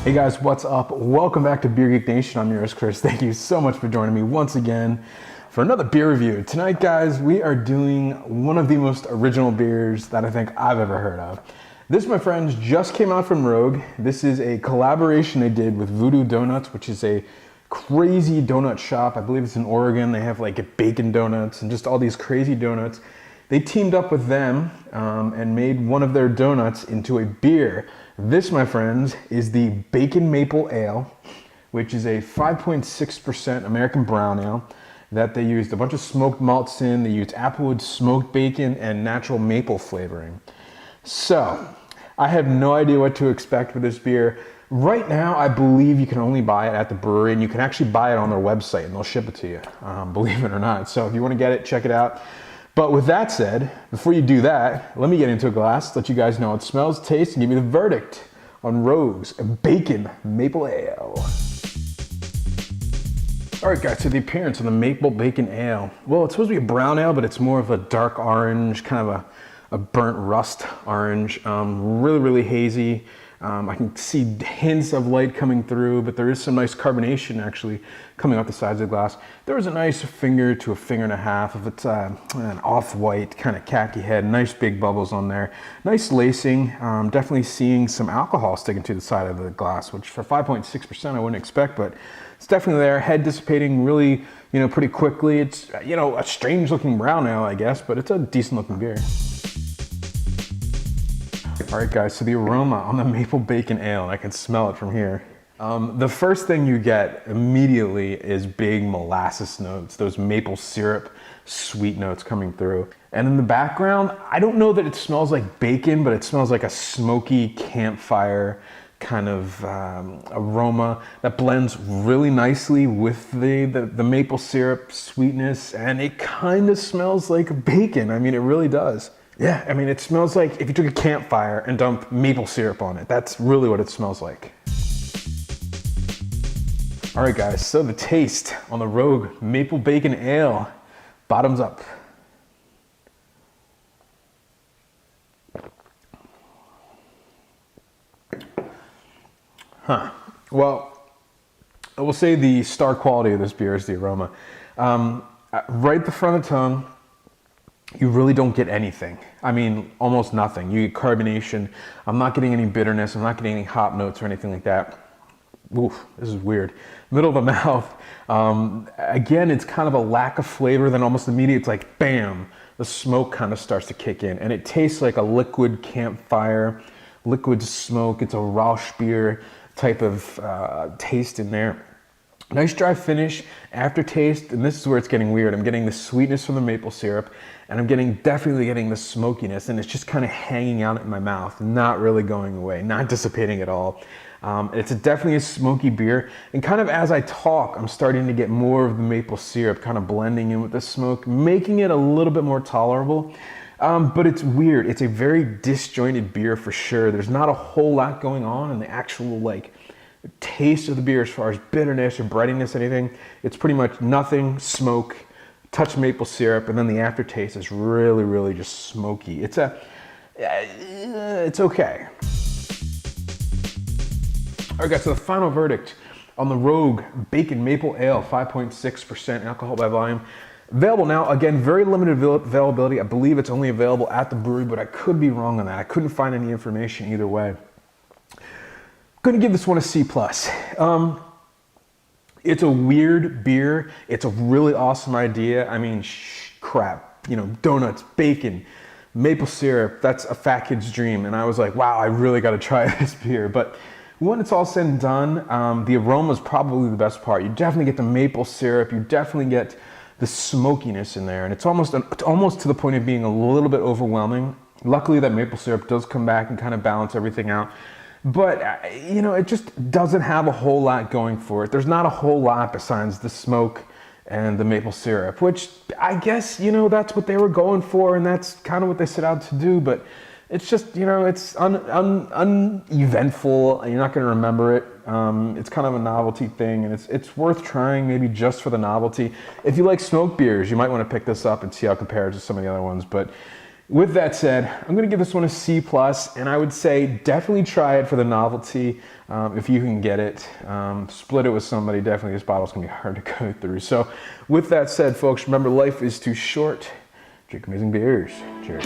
Hey guys, what's up? Welcome back to Beer Geek Nation. I'm yours, Chris. Thank you so much for joining me once again for another beer review. Tonight, guys, we are doing one of the most original beers that I think I've ever heard of. This, my friends, just came out from Rogue. This is a collaboration they did with Voodoo Donuts, which is a crazy donut shop. I believe it's in Oregon. They have like bacon donuts and just all these crazy donuts. They teamed up with them and made one of their donuts into a beer. This, my friends, is the Bacon Maple Ale, which is a 5.6% American brown ale that they used a bunch of smoked malts in. They used Applewood-Smoked bacon and natural maple flavoring. So, I have no idea what to expect with this beer. Right now, I believe you can only buy it at the brewery, and you can actually buy it on their website, and they'll ship it to you, believe it or not. So if you want to get it, check it out. But with that said, before you do that, let me get into a glass, let you guys know how it smells, tastes, and give me the verdict on Rogue's Bacon Maple Ale. All right, guys, so the appearance of the Maple Bacon Ale. Well, it's supposed to be a brown ale, but it's more of a dark orange, kind of a burnt rust orange. Really, really hazy. I can see hints of light coming through, but there is some nice carbonation actually coming out the sides of the glass. There is a nice finger to a finger and a half of it's an off-white kind of khaki head, nice big bubbles on there. Nice lacing, definitely seeing some alcohol sticking to the side of the glass, which for 5.6% I wouldn't expect, but it's definitely there. Head dissipating really, pretty quickly. It's, a strange looking brown ale, I guess, but it's a decent looking beer. All right, guys, so the aroma on the Maple Bacon Ale, and I can smell it from here. The first thing you get immediately is big molasses notes, those maple syrup sweet notes coming through. And in the background, I don't know that it smells like bacon, but it smells like a smoky campfire kind of aroma that blends really nicely with the maple syrup sweetness, and it kind of smells like bacon. I mean, it really does. Yeah, I mean, it smells like if you took a campfire and dumped maple syrup on it. That's really what it smells like. All right, guys, so the taste on the Rogue Maple Bacon Ale, bottoms up. Well, I will say the star quality of this beer is the aroma. Right at the front of the tongue, you really don't get anything. I mean, almost nothing. You get carbonation. I'm not getting any bitterness. I'm not getting any hop notes or anything like that. Oof, this is weird. Middle of the mouth. Again, it's kind of a lack of flavor. Then almost immediately, it's like, bam, the smoke kind of starts to kick in. And it tastes like a liquid campfire, liquid smoke. It's a Rausch beer type of taste in there. Nice dry finish, aftertaste, and this is where it's getting weird. I'm getting the sweetness from the maple syrup, and I'm definitely getting the smokiness, and it's just kind of hanging out in my mouth, not really going away, not dissipating at all. It's definitely a smoky beer, and kind of as I talk, I'm starting to get more of the maple syrup kind of blending in with the smoke, making it a little bit more tolerable. But it's weird. It's a very disjointed beer for sure. There's not a whole lot going on in the actual taste of the beer as far as bitterness or breadiness, anything. It's pretty much nothing, smoke, touch maple syrup, and then the aftertaste is really, really just smoky. It's okay. All right, guys, so the final verdict on the Rogue Bacon Maple Ale, 5.6% alcohol by volume. Available now, again, very limited availability. I believe it's only available at the brewery, but I could be wrong on that. I couldn't find any information either way. Gonna give this one a C+. It's a weird beer. It's a really awesome idea. I mean, crap, donuts, bacon, maple syrup, that's a fat kid's dream. And I was like, wow, I really gotta try this beer. But when it's all said and done, the aroma is probably the best part. You definitely get the maple syrup. You definitely get the smokiness in there. And it's almost to the point of being a little bit overwhelming. Luckily, that maple syrup does come back and kind of balance everything out. But, it just doesn't have a whole lot going for it. There's not a whole lot besides the smoke and the maple syrup, which I guess, that's what they were going for, and that's kind of what they set out to do. But it's just, it's uneventful, and you're not going to remember it. It's kind of a novelty thing, and it's worth trying maybe just for the novelty. If you like smoked beers, you might want to pick this up and see how it compares to some of the other ones. But With that said, I'm going to give this one a C+, and I would say definitely try it for the novelty if you can get it. Split it with somebody. Definitely, this bottle's going to be hard to go through. So with that said, folks, remember, life is too short. Drink amazing beers. Cheers.